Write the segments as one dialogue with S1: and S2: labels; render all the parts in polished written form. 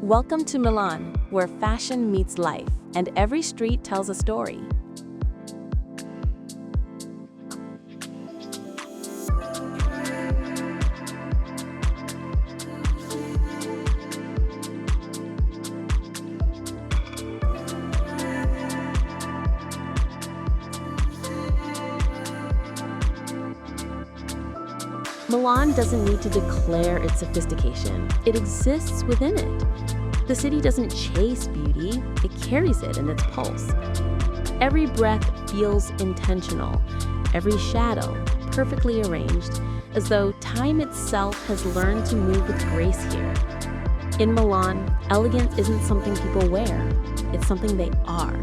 S1: Welcome to Milan, where fashion meets life, and every street tells a story. Milan doesn't need to declare its sophistication. It exists within it. The city doesn't chase beauty, it carries it in its pulse. Every breath feels intentional, every shadow perfectly arranged, as though time itself has learned to move with grace here. In Milan, elegance isn't something people wear, it's something they are.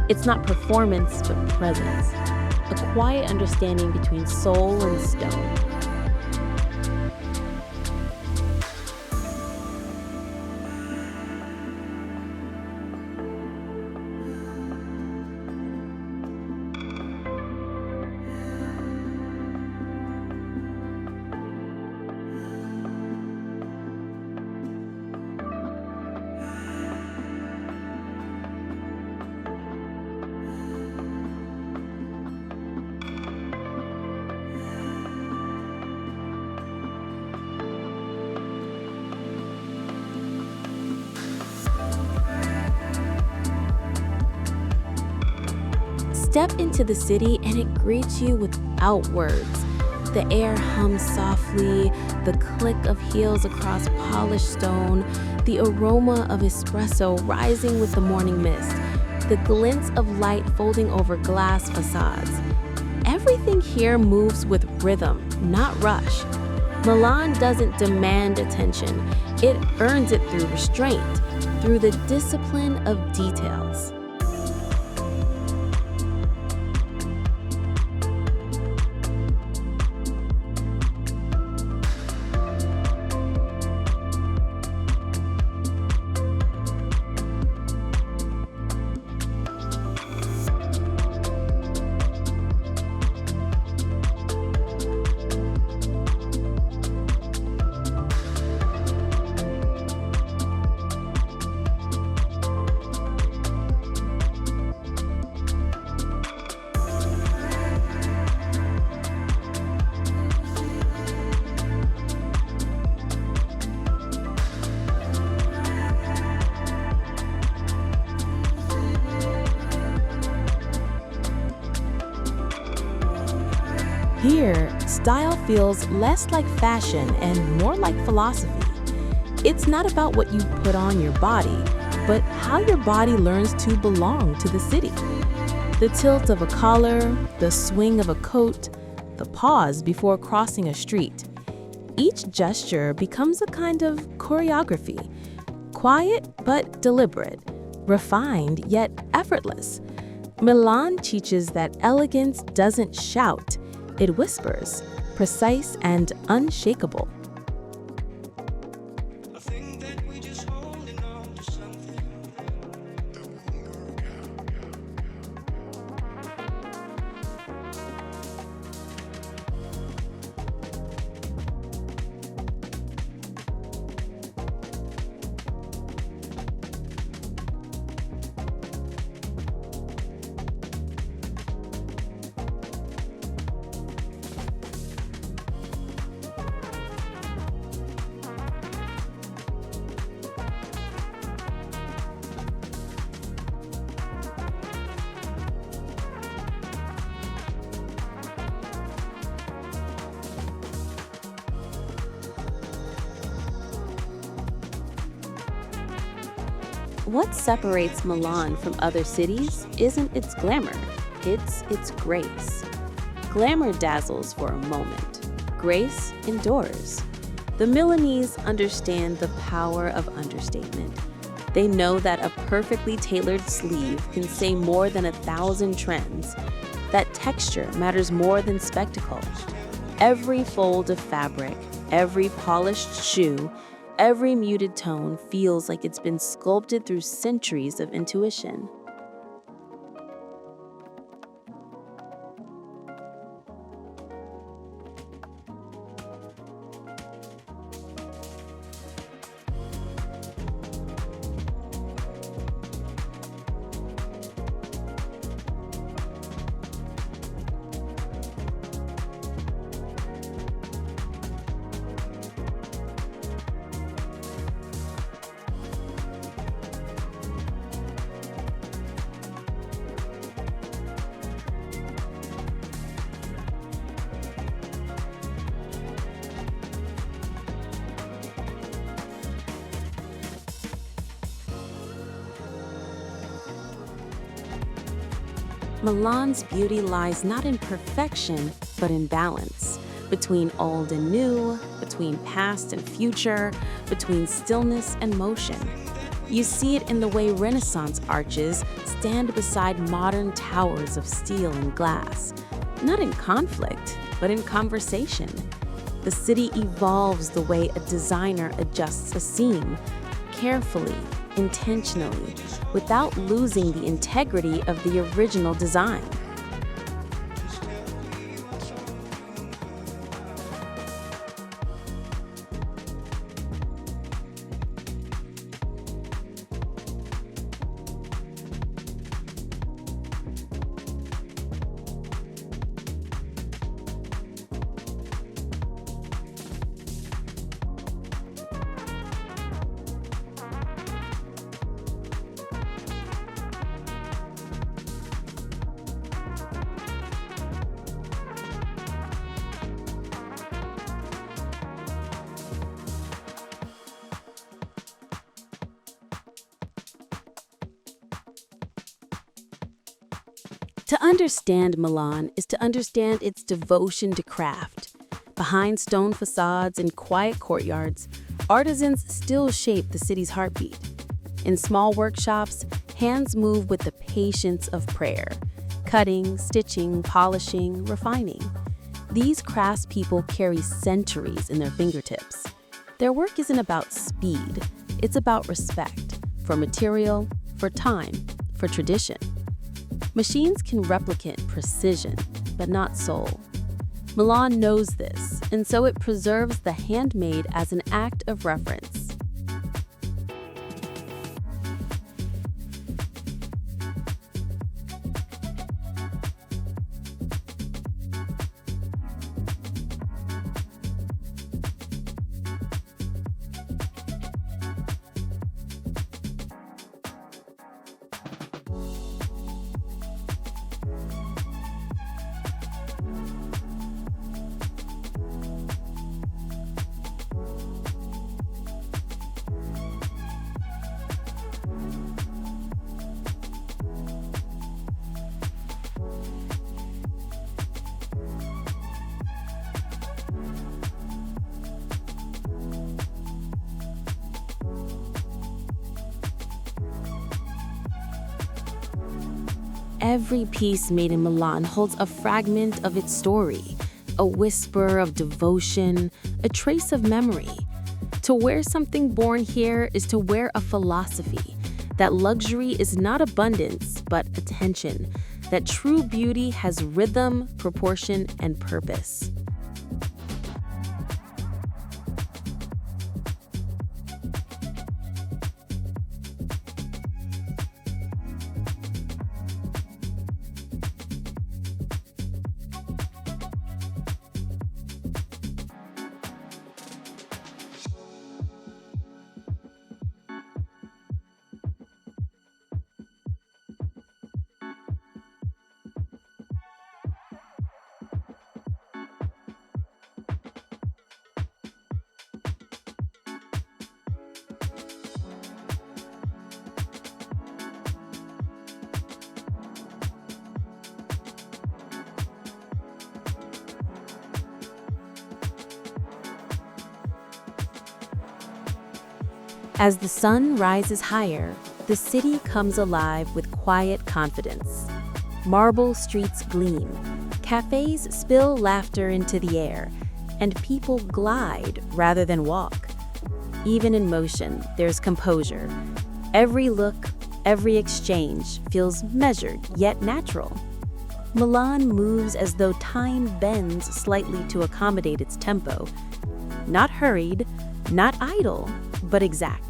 S1: It's not performance, but presence. A quiet understanding between soul and stone. Step into the city and it greets you without words. The air hums softly, the click of heels across polished stone, the aroma of espresso rising with the morning mist, the glints of light folding over glass facades. Everything here moves with rhythm, not rush. Milan doesn't demand attention. It earns it through restraint, through the discipline of details. Here, style feels less like fashion and more like philosophy. It's not about what you put on your body, but how your body learns to belong to the city. The tilt of a collar, the swing of a coat, the pause before crossing a street. Each gesture becomes a kind of choreography, quiet but deliberate, refined yet effortless. Milan teaches that elegance doesn't shout. It whispers, precise and unshakable. What separates Milan from other cities isn't its glamour, it's its grace. Glamour dazzles for a moment, grace endures. The Milanese understand the power of understatement. They know that a perfectly tailored sleeve can say more than 1,000 trends, that texture matters more than spectacle. Every fold of fabric, every polished shoe, every muted tone feels like it's been sculpted through centuries of intuition. Milan's beauty lies not in perfection, but in balance. Between old and new, between past and future, between stillness and motion. You see it in the way Renaissance arches stand beside modern towers of steel and glass. Not in conflict, but in conversation. The city evolves the way a designer adjusts a scene, carefully, intentionally, without losing the integrity of the original design. To understand Milan is to understand its devotion to craft. Behind stone facades and quiet courtyards, artisans still shape the city's heartbeat. In small workshops, hands move with the patience of prayer, cutting, stitching, polishing, refining. These craftspeople carry centuries in their fingertips. Their work isn't about speed, it's about respect for material, for time, for tradition. Machines can replicate precision, but not soul. Milan knows this, and so it preserves the handmade as an act of reverence. Every piece made in Milan holds a fragment of its story, a whisper of devotion, a trace of memory. To wear something born here is to wear a philosophy, that luxury is not abundance, but attention, that true beauty has rhythm, proportion, and purpose. As the sun rises higher, the city comes alive with quiet confidence. Marble streets gleam, cafes spill laughter into the air, and people glide rather than walk. Even in motion, there's composure. Every look, every exchange feels measured yet natural. Milan moves as though time bends slightly to accommodate its tempo. Not hurried, not idle, but exact.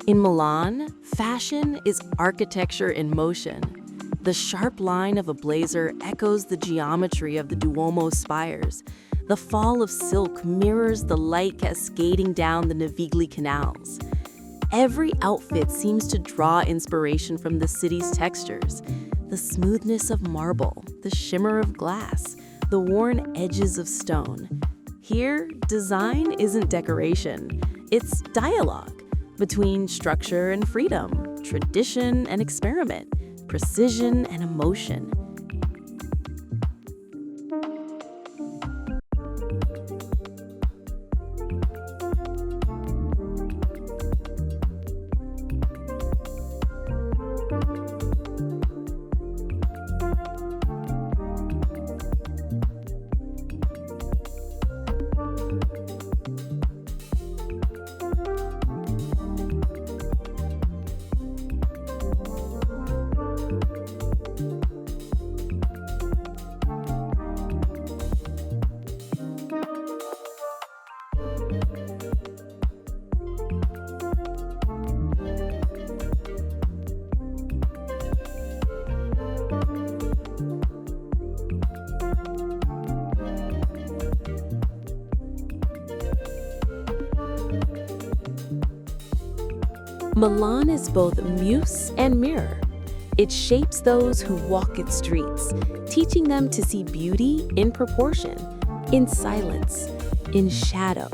S1: In Milan, fashion is architecture in motion. The sharp line of a blazer echoes the geometry of the Duomo spires. The fall of silk mirrors the light cascading down the Navigli canals. Every outfit seems to draw inspiration from the city's textures. The smoothness of marble, the shimmer of glass, the worn edges of stone. Here, design isn't decoration, it's dialogue between structure and freedom, tradition and experiment, precision and emotion. Milan is both muse and mirror. It shapes those who walk its streets, teaching them to see beauty in proportion, in silence, in shadow.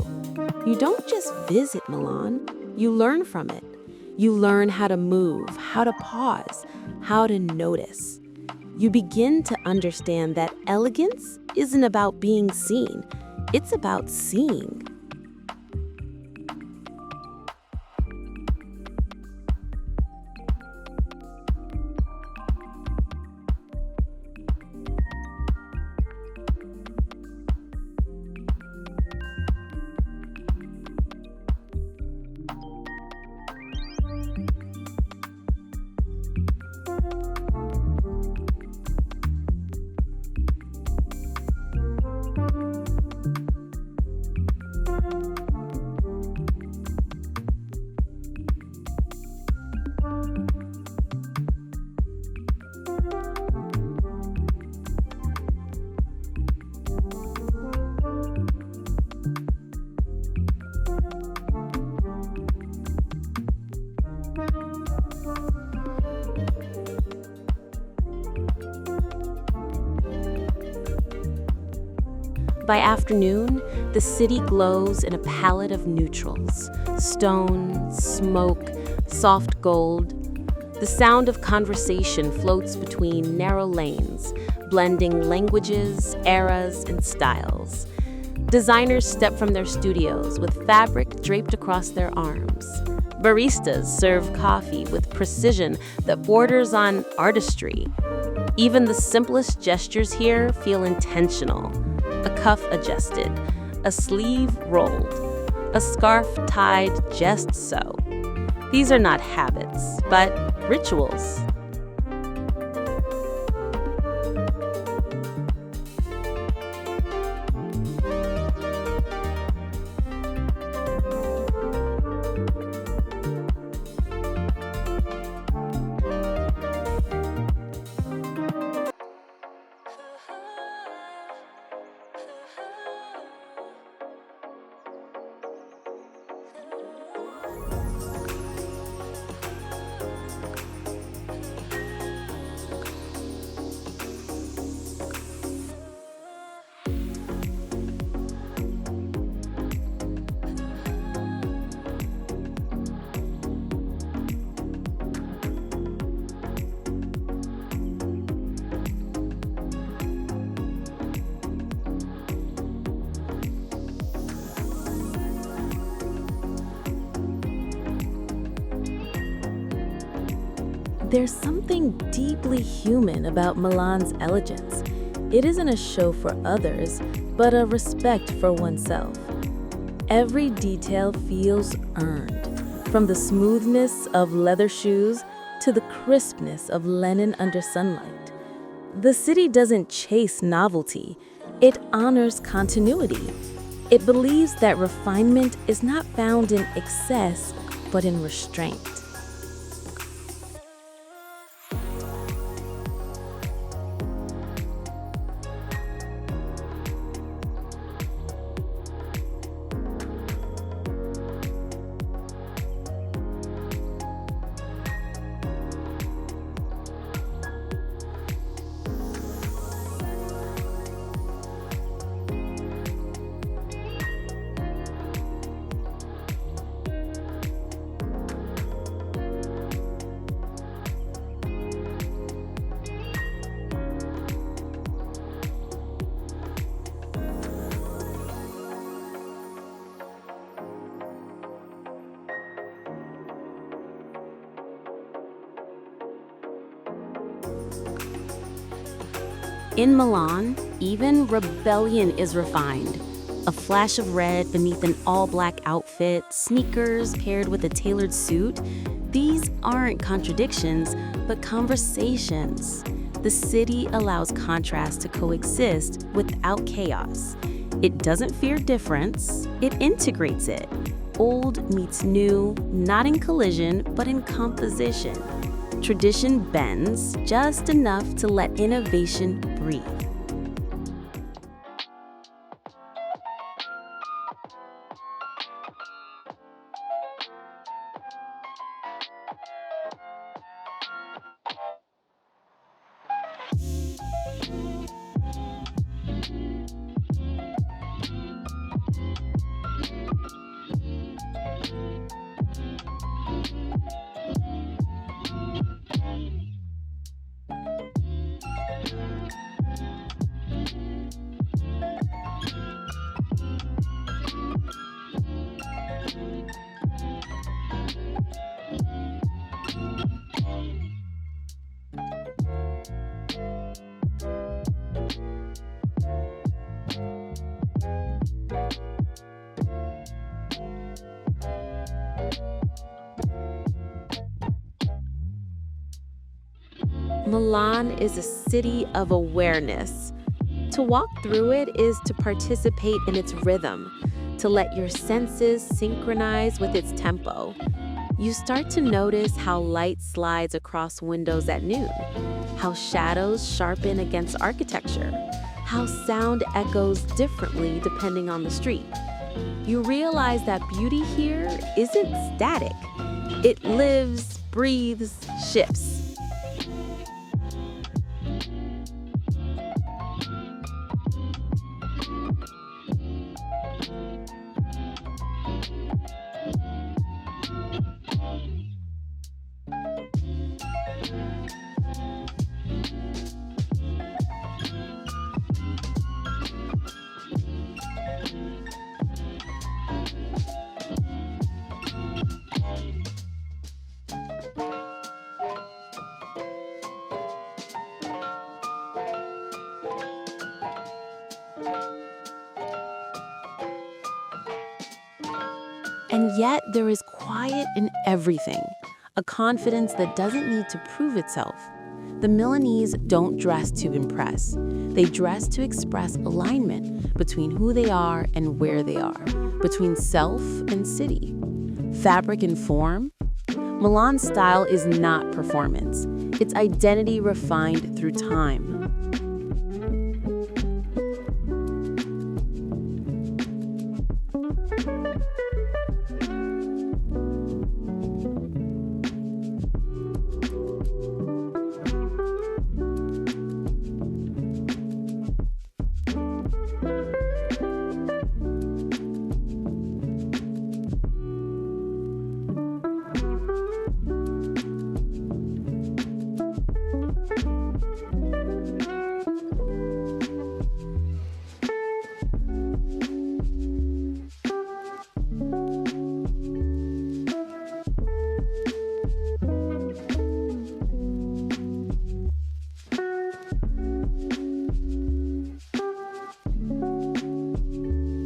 S1: You don't just visit Milan, you learn from it. You learn how to move, how to pause, how to notice. You begin to understand that elegance isn't about being seen, it's about seeing. By afternoon, the city glows in a palette of neutrals: stone, smoke, soft gold. The sound of conversation floats between narrow lanes, blending languages, eras, and styles. Designers step from their studios with fabric draped across their arms. Baristas serve coffee with precision that borders on artistry. Even the simplest gestures here feel intentional. A cuff adjusted, a sleeve rolled, a scarf tied just so. These are not habits, but rituals. There's something deeply human about Milan's elegance. It isn't a show for others, but a respect for oneself. Every detail feels earned, from the smoothness of leather shoes to the crispness of linen under sunlight. The city doesn't chase novelty, it honors continuity. It believes that refinement is not found in excess, but in restraint. In Milan, even rebellion is refined. A flash of red beneath an all-black outfit, sneakers paired with a tailored suit. These aren't contradictions, but conversations. The city allows contrast to coexist without chaos. It doesn't fear difference, it integrates it. Old meets new, not in collision, but in composition. Tradition bends just enough to let innovation breathe. Milan is a city of awareness. To walk through it is to participate in its rhythm, to let your senses synchronize with its tempo. You start to notice how light slides across windows at noon, how shadows sharpen against architecture, how sound echoes differently depending on the street. You realize that beauty here isn't static. It lives, breathes, shifts. And yet there is quiet in everything, a confidence that doesn't need to prove itself. The Milanese don't dress to impress. They dress to express alignment between who they are and where they are, between self and city. Fabric and form? Milan's style is not performance. It's identity refined through time.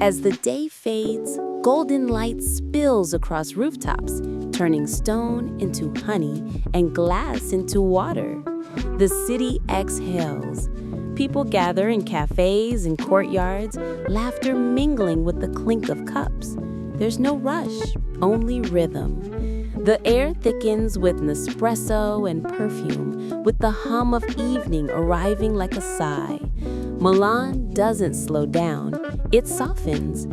S1: As the day fades, golden light spills across rooftops, turning stone into honey and glass into water. The city exhales. People gather in cafes and courtyards, laughter mingling with the clink of cups. There's no rush, only rhythm. The air thickens with Nespresso and perfume, with the hum of evening arriving like a sigh. Milan doesn't slow down, it softens.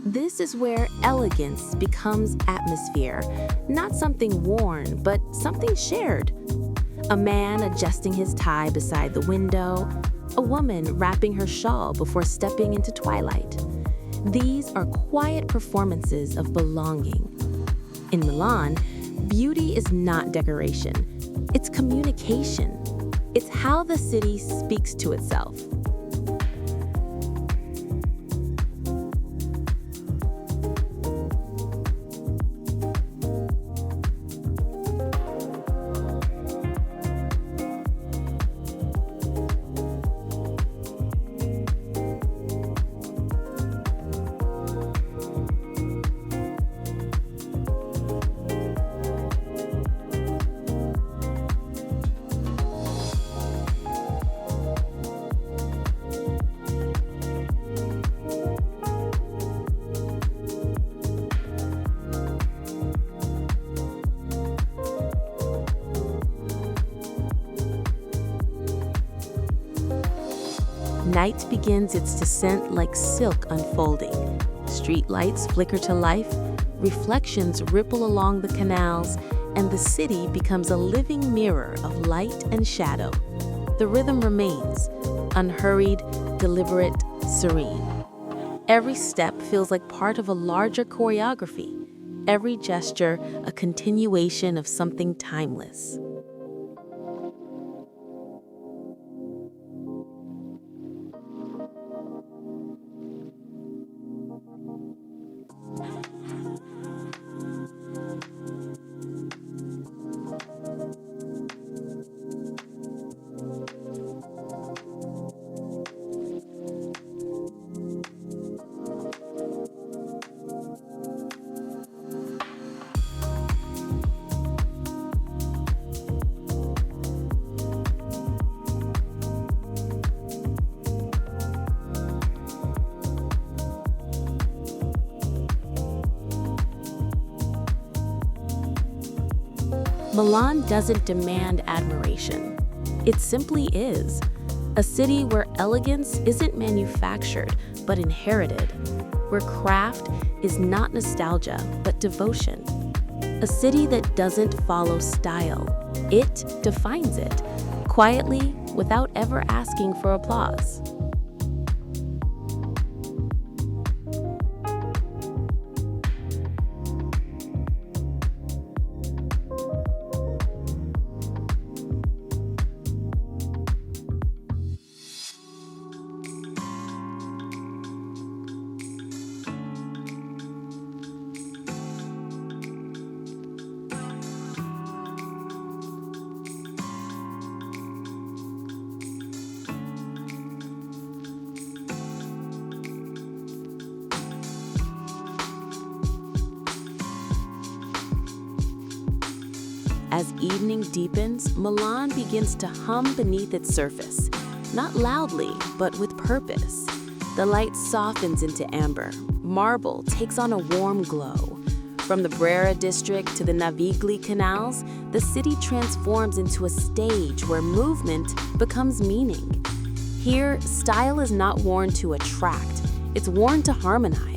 S1: This is where elegance becomes atmosphere, not something worn, but something shared. A man adjusting his tie beside the window, a woman wrapping her shawl before stepping into Twilight. These are quiet performances of belonging. In Milan, beauty is not decoration, it's communication. It's how the city speaks to itself. Night begins its descent like silk unfolding. Street lights flicker to life, reflections ripple along the canals, and the city becomes a living mirror of light and shadow. The rhythm remains, unhurried, deliberate, serene. Every step feels like part of a larger choreography, every gesture a continuation of something timeless. Milan doesn't demand admiration. It simply is. A city where elegance isn't manufactured, but inherited. Where craft is not nostalgia, but devotion. A city that doesn't follow style. It defines it, quietly, without ever asking for applause. As evening deepens, Milan begins to hum beneath its surface, not loudly, but with purpose. The light softens into amber. Marble takes on a warm glow. From the Brera district to the Navigli canals, the city transforms into a stage where movement becomes meaning. Here, style is not worn to attract, it's worn to harmonize.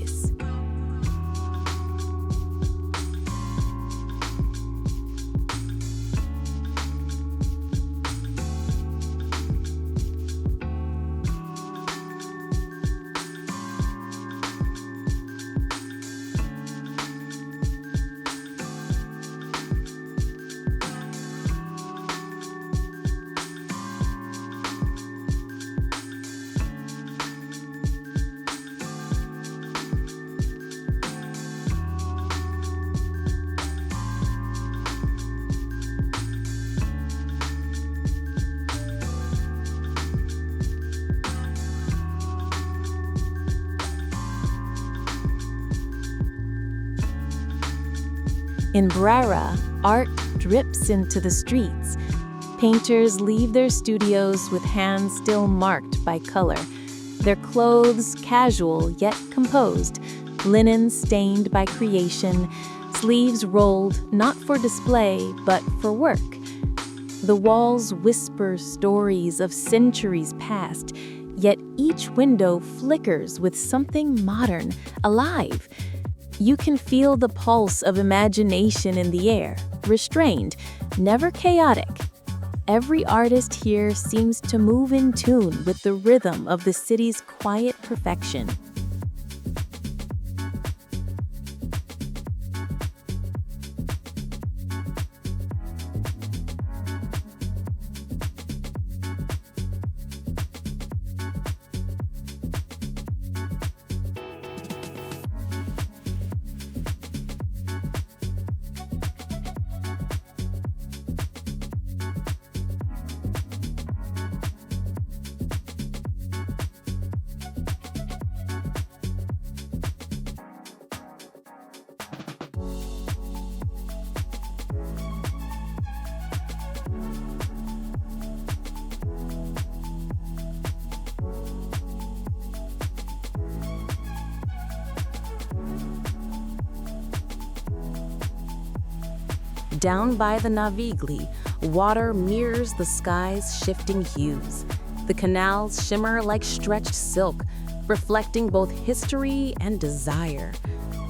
S1: In Brera, art drips into the streets. Painters leave their studios with hands still marked by color, their clothes casual yet composed, linen stained by creation, sleeves rolled not for display but for work. The walls whisper stories of centuries past, yet each window flickers with something modern, alive. You can feel the pulse of imagination in the air, restrained, never chaotic. Every artist here seems to move in tune with the rhythm of the city's quiet perfection. Down by the Navigli, water mirrors the sky's shifting hues. The canals shimmer like stretched silk, reflecting both history and desire.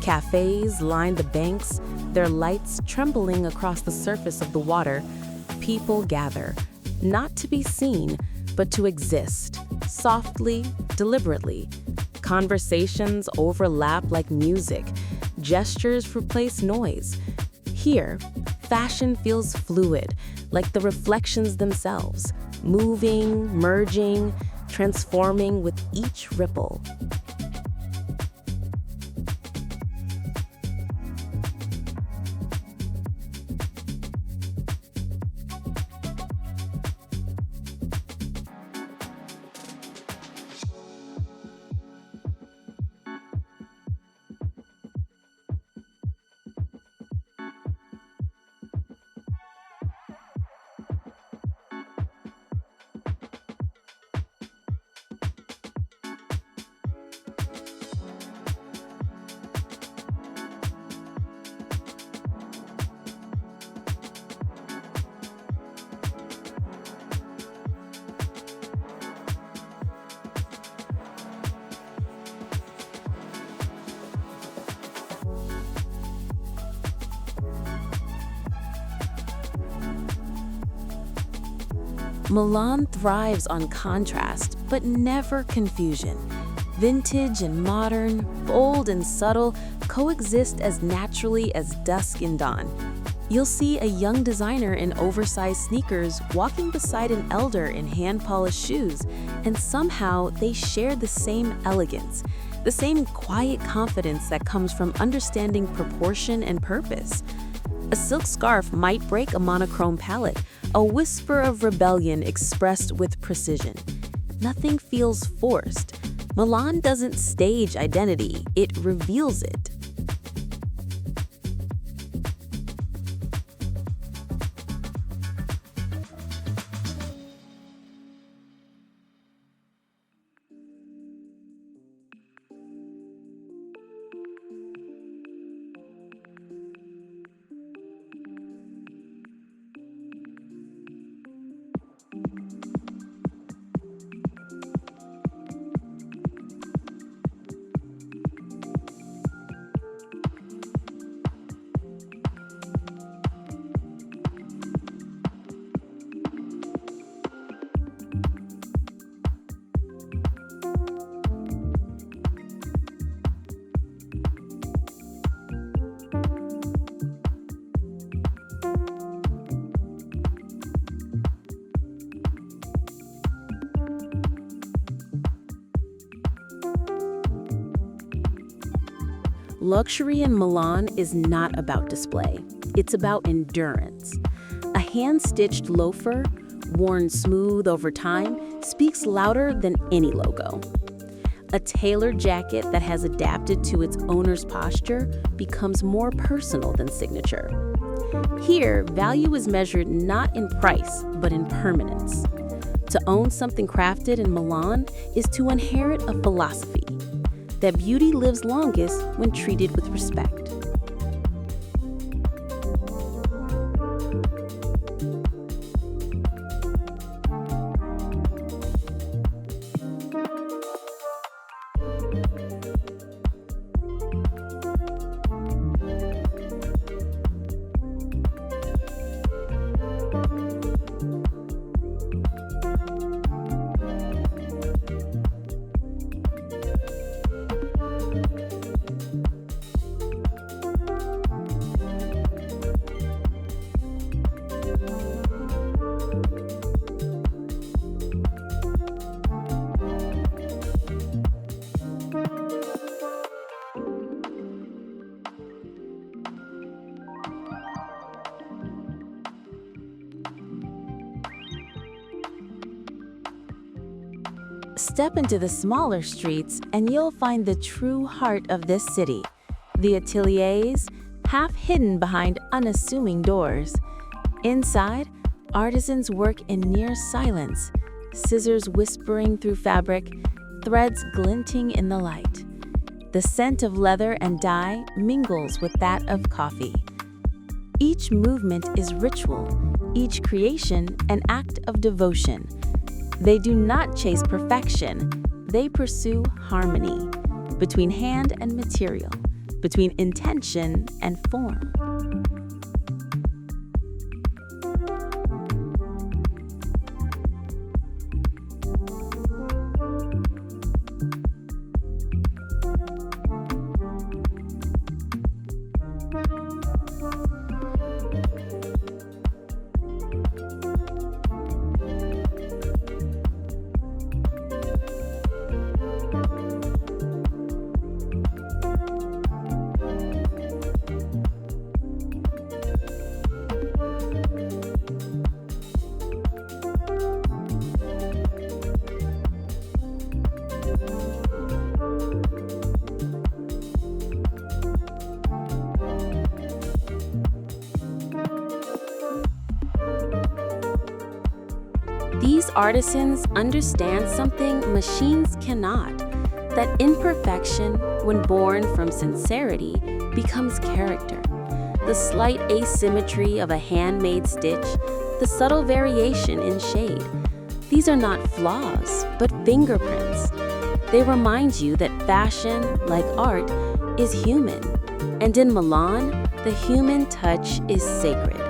S1: Cafes line the banks, their lights trembling across the surface of the water. People gather, not to be seen, but to exist, softly, deliberately. Conversations overlap like music. Gestures replace noise. Here, fashion feels fluid, like the reflections themselves, moving, merging, transforming with each ripple. Milan thrives on contrast, but never confusion. Vintage and modern, bold and subtle, coexist as naturally as dusk and dawn. You'll see a young designer in oversized sneakers walking beside an elder in hand-polished shoes, and somehow they share the same elegance, the same quiet confidence that comes from understanding proportion and purpose. A silk scarf might break a monochrome palette, a whisper of rebellion expressed with precision. Nothing feels forced. Milan doesn't stage identity, it reveals it. Luxury in Milan is not about display. It's about endurance. A hand-stitched loafer, worn smooth over time, speaks louder than any logo. A tailored jacket that has adapted to its owner's posture becomes more personal than signature. Here, value is measured not in price, but in permanence. To own something crafted in Milan is to inherit a philosophy that beauty lives longest when treated with respect. Step into the smaller streets and you'll find the true heart of this city. The ateliers, half hidden behind unassuming doors. Inside, artisans work in near silence, scissors whispering through fabric, threads glinting in the light. The scent of leather and dye mingles with that of coffee. Each movement is ritual, each creation an act of devotion. They do not chase perfection, they pursue harmony between hand and material, between intention and form. These artisans understand something machines cannot, that imperfection, when born from sincerity, becomes character. The slight asymmetry of a handmade stitch, the subtle variation in shade. These are not flaws, but fingerprints. They remind you that fashion, like art, is human. And in Milan, the human touch is sacred.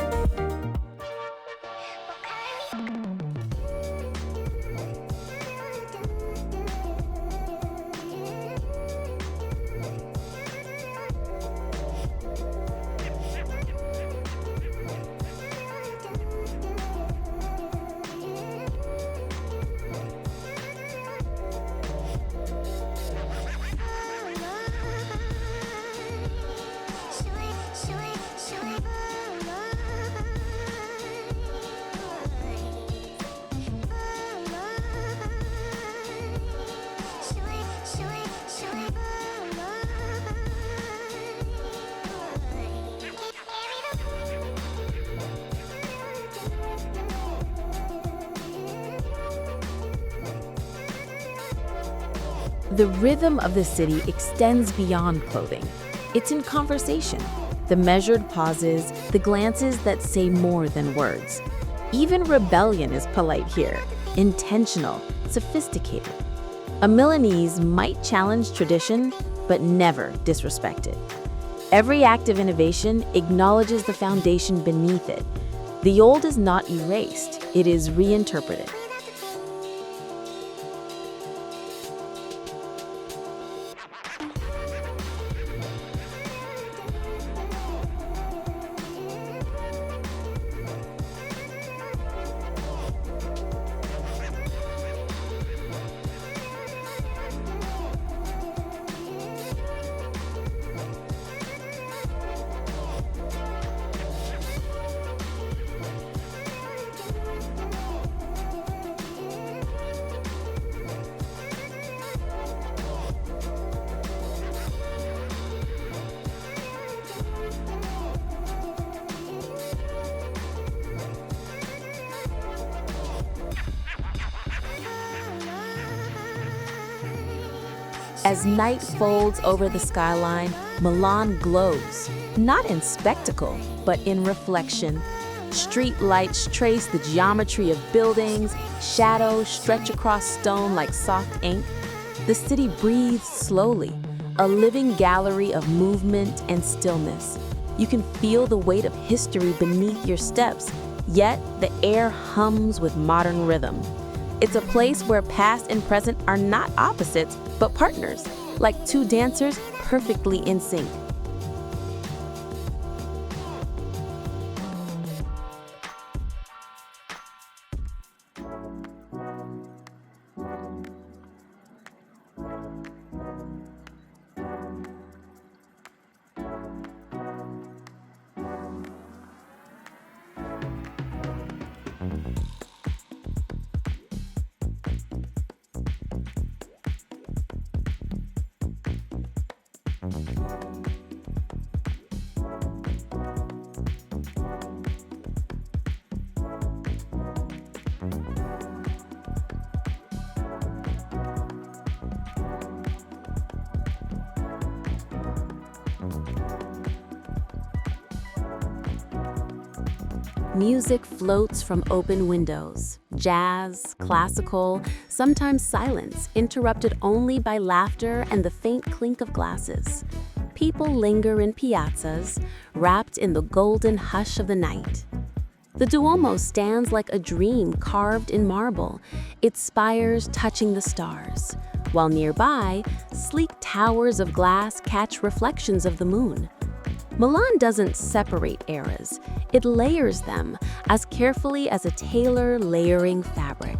S1: The rhythm of the city extends beyond clothing. It's in conversation, the measured pauses, the glances that say more than words. Even rebellion is polite here, intentional, sophisticated. A Milanese might challenge tradition, but never disrespect it. Every act of innovation acknowledges the foundation beneath it. The old is not erased, it is reinterpreted. As night folds over the skyline, Milan glows, not in spectacle, but in reflection. Street lights trace the geometry of buildings, shadows stretch across stone like soft ink. The city breathes slowly, a living gallery of movement and stillness. You can feel the weight of history beneath your steps, yet the air hums with modern rhythm. It's a place where past and present are not opposites, but partners, like two dancers perfectly in sync. Music floats from open windows. Jazz, classical, sometimes silence, interrupted only by laughter and the faint clink of glasses. People linger in piazzas, wrapped in the golden hush of the night. The Duomo stands like a dream carved in marble, its spires touching the stars, while nearby, sleek towers of glass catch reflections of the moon. Milan doesn't separate eras, it layers them as carefully as a tailor layering fabric.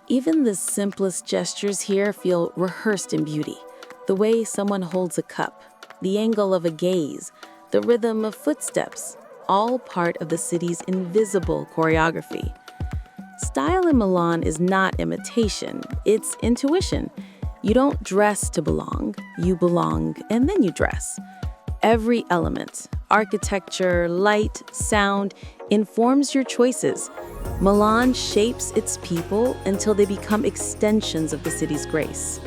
S1: Even the simplest gestures here feel rehearsed in beauty. The way someone holds a cup, the angle of a gaze, the rhythm of footsteps, all part of the city's invisible choreography. Style in Milan is not imitation, it's intuition. You don't dress to belong, you belong and then you dress. Every element, architecture, light, sound, informs your choices. Milan shapes its people until they become extensions of the city's grace.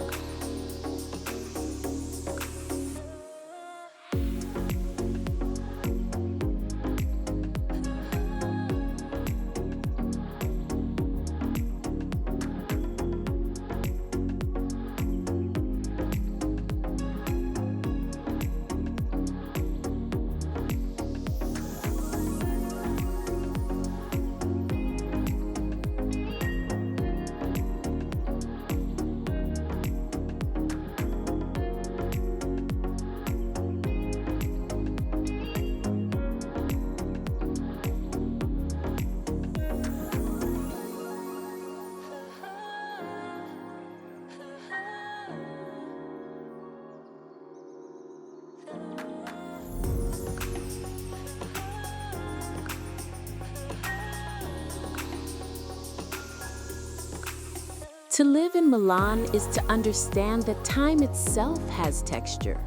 S1: To live in Milan is to understand that time itself has texture.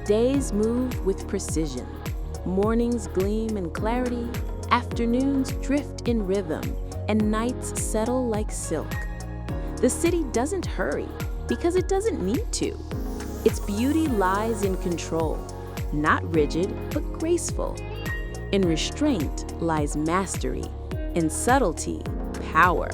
S1: Days move with precision. Mornings gleam in clarity, afternoons drift in rhythm, and nights settle like silk. The city doesn't hurry because it doesn't need to. Its beauty lies in control, not rigid but graceful. In restraint lies mastery, in subtlety, power.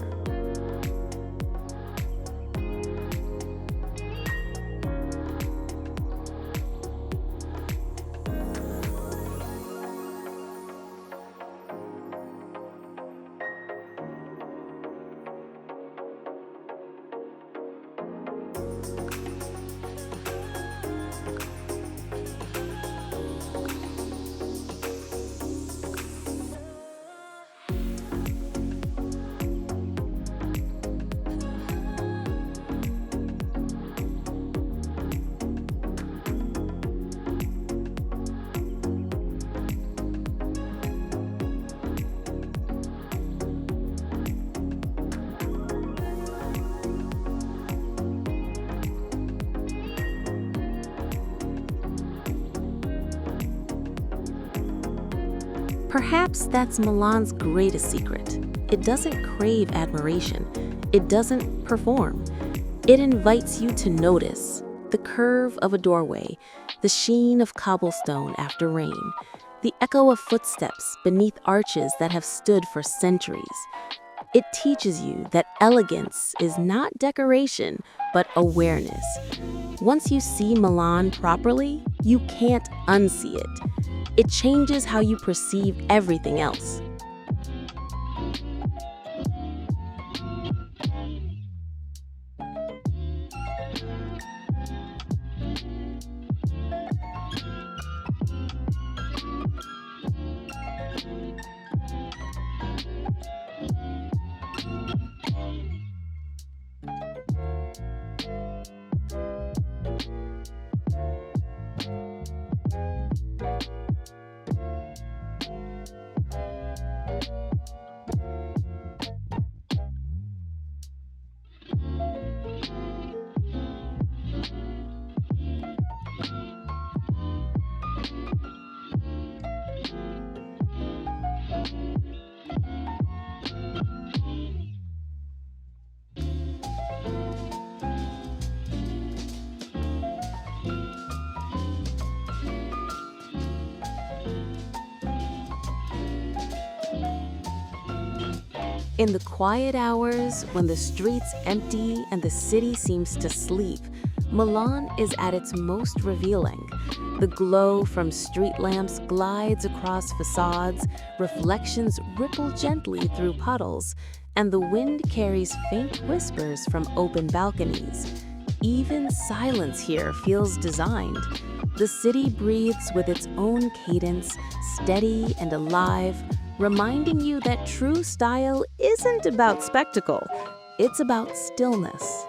S1: Perhaps that's Milan's greatest secret. It doesn't crave admiration. It doesn't perform. It invites you to notice the curve of a doorway, the sheen of cobblestone after rain, the echo of footsteps beneath arches that have stood for centuries. It teaches you that elegance is not decoration, but awareness. Once you see Milan properly, you can't unsee it. It changes how you perceive everything else. In the quiet hours, when the streets empty and the city seems to sleep, Milan is at its most revealing. The glow from street lamps glides across facades, reflections ripple gently through puddles, and the wind carries faint whispers from open balconies. Even silence here feels designed. The city breathes with its own cadence, steady and alive, reminding you that true style isn't about spectacle, it's about stillness.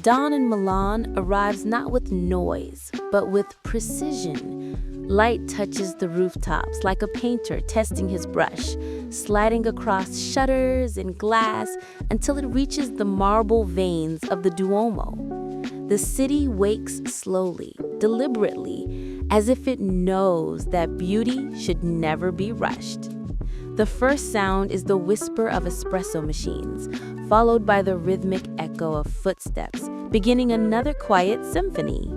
S1: Dawn in Milan arrives not with noise, but with precision. Light touches the rooftops like a painter testing his brush, sliding across shutters and glass until it reaches the marble veins of the Duomo. The city wakes slowly, deliberately, as if it knows that beauty should never be rushed. The first sound is the whisper of espresso machines, followed by the rhythmic echo of footsteps, beginning another quiet symphony.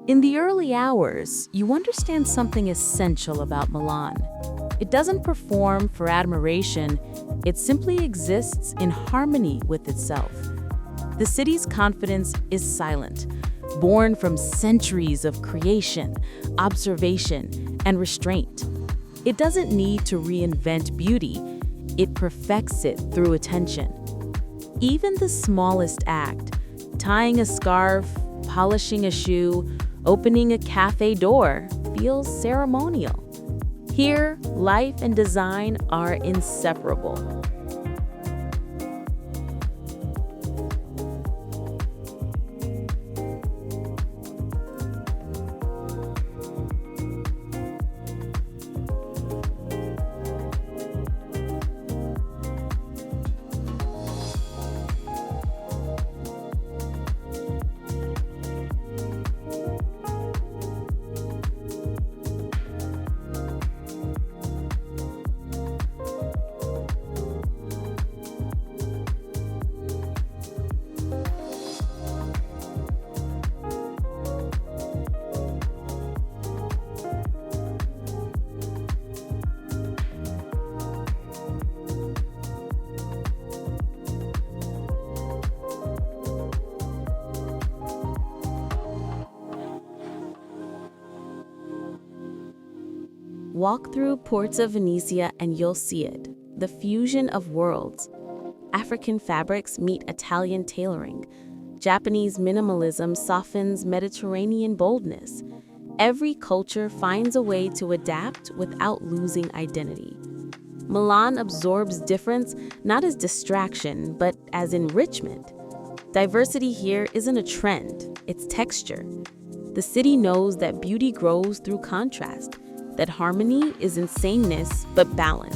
S1: In the early hours, you understand something essential about Milan. It doesn't perform for admiration, it simply exists in harmony with itself. The city's confidence is silent, born from centuries of creation, observation, and restraint. It doesn't need to reinvent beauty, it perfects it through attention. Even the smallest act, tying a scarf, polishing a shoe, opening a cafe door, feels ceremonial. Here, life and design are inseparable. Walk through ports of Venetia and you'll see it, the fusion of worlds. African fabrics meet Italian tailoring. Japanese minimalism softens Mediterranean boldness. Every culture finds a way to adapt without losing identity. Milan absorbs difference not as distraction, but as enrichment. Diversity here isn't a trend, it's texture. The city knows that beauty grows through contrast, that harmony is in sameness but balance.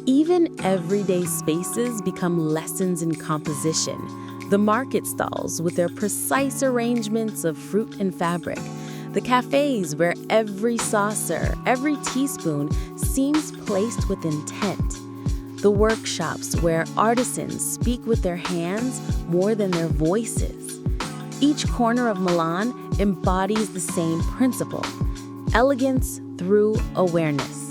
S1: Even everyday spaces become lessons in composition. The market stalls with their precise arrangements of fruit and fabric. The cafes where every saucer, every teaspoon seems placed with intent. The workshops where artisans speak with their hands more than their voices. Each corner of Milan embodies the same principle: elegance through awareness.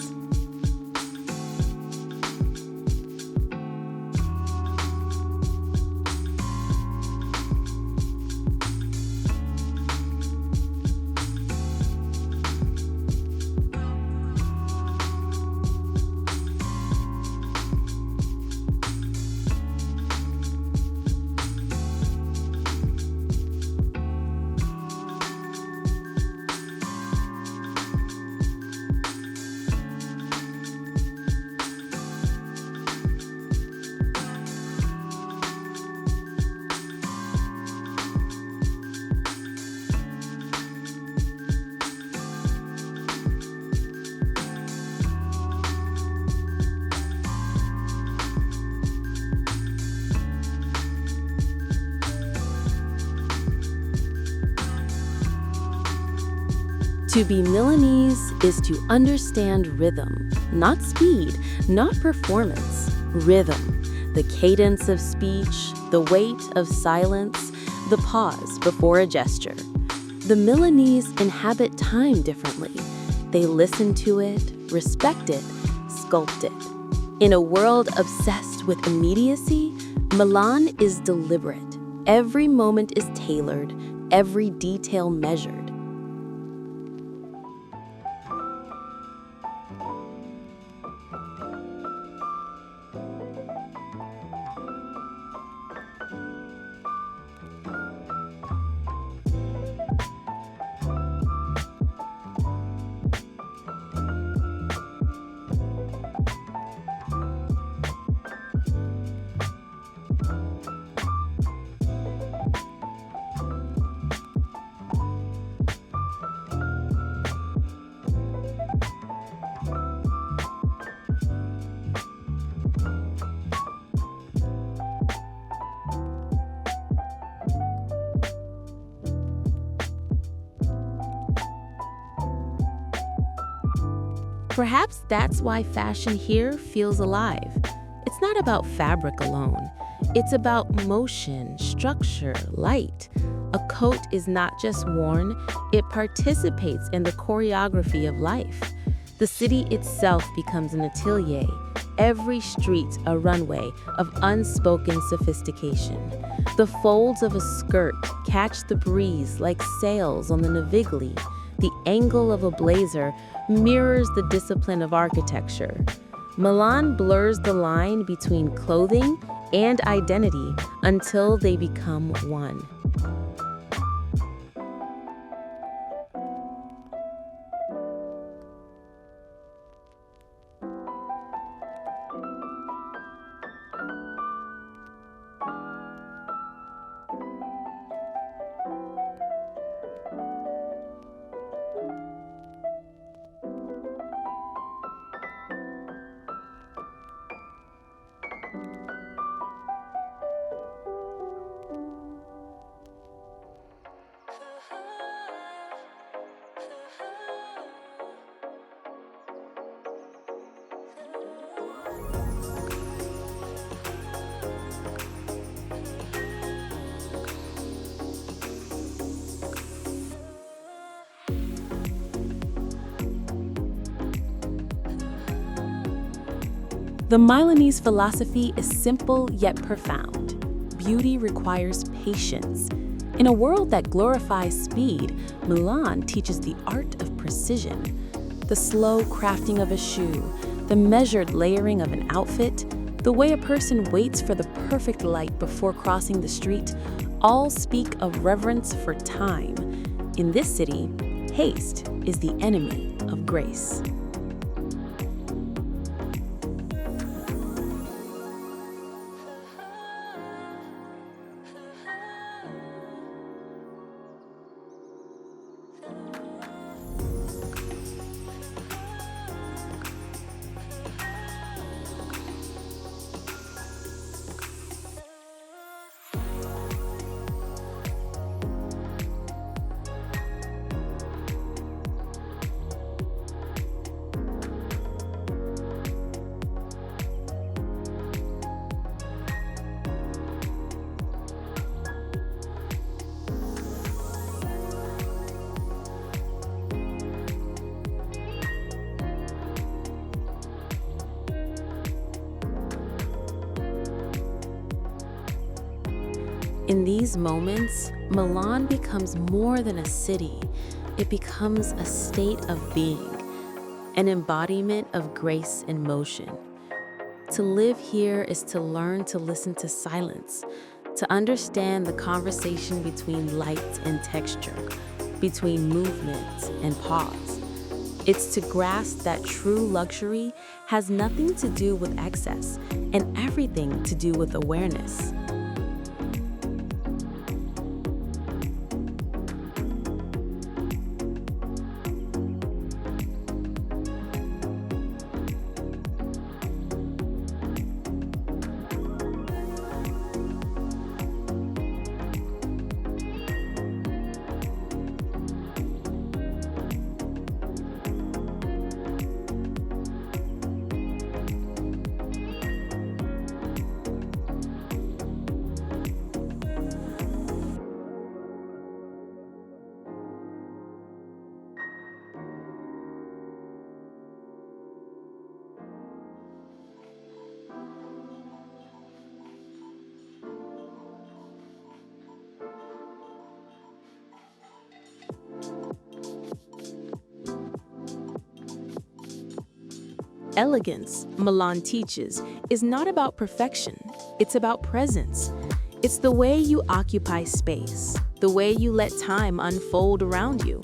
S1: To be Milanese is to understand rhythm, not speed, not performance, rhythm, the cadence of speech, the weight of silence, the pause before a gesture. The Milanese inhabit time differently. They listen to it, respect it, sculpt it. In a world obsessed with immediacy, Milan is deliberate. Every moment is tailored, every detail measured. Perhaps that's why fashion here feels alive. It's not about fabric alone. It's about motion, structure, light. A coat is not just worn, it participates in the choreography of life. The city itself becomes an atelier, every street a runway of unspoken sophistication. The folds of a skirt catch the breeze like sails on the Navigli. The angle of a blazer mirrors the discipline of architecture. Milan blurs the line between clothing and identity until they become one. The Milanese philosophy is simple yet profound. Beauty requires patience. In a world that glorifies speed, Milan teaches the art of precision. The slow crafting of a shoe, the measured layering of an outfit, the way a person waits for the perfect light before crossing the street, all speak of reverence for time. In this city, haste is the enemy of grace. In these moments, Milan becomes more than a city. It becomes a state of being, an embodiment of grace and motion. To live here is to learn to listen to silence, to understand the conversation between light and texture, between movement and pause. It's to grasp that true luxury has nothing to do with excess and everything to do with awareness. Elegance, Milan teaches, is not about perfection, it's about presence. It's the way you occupy space, the way you let time unfold around you.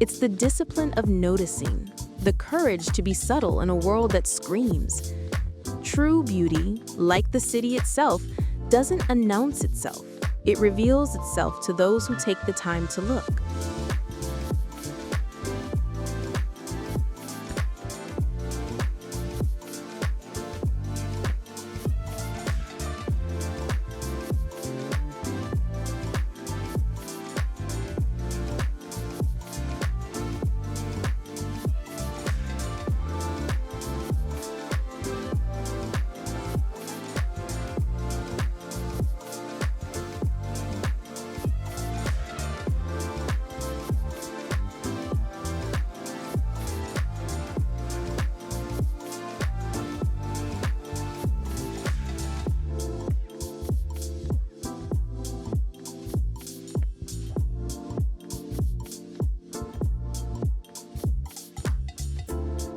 S1: It's the discipline of noticing, the courage to be subtle in a world that screams. True beauty, like the city itself, doesn't announce itself. It reveals itself to those who take the time to look.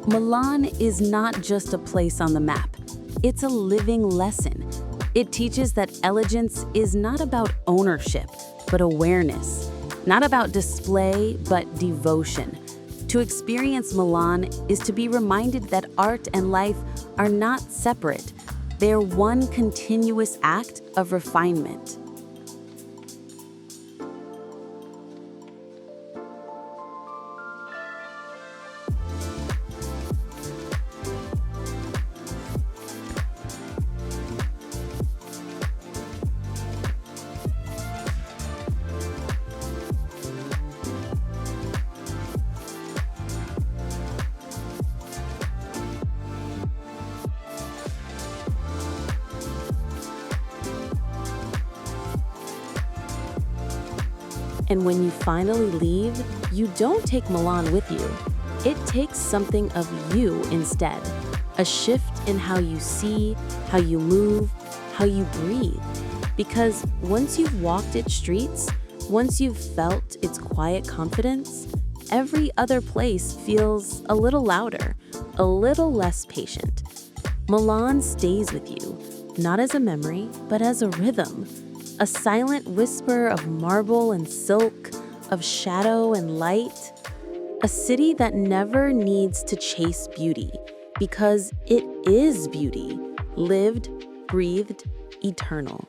S2: Milan is not just a place on the map. It's a living lesson. It teaches that elegance is not about ownership, but awareness. Not about display, but devotion. To experience Milan is to be reminded that art and life are not separate. They're one continuous act of refinement.
S1: And when you finally leave, you don't take Milan with you. It takes something of you instead. A shift in how you see, how you move, how you breathe. Because once you've walked its streets, once you've felt its quiet confidence, every other place feels a little louder, a little less patient. Milan stays with you, not as a memory, but as a rhythm. A silent whisper of marble and silk, of shadow and light. A city that never needs to chase beauty, because it is beauty, lived, breathed, eternal.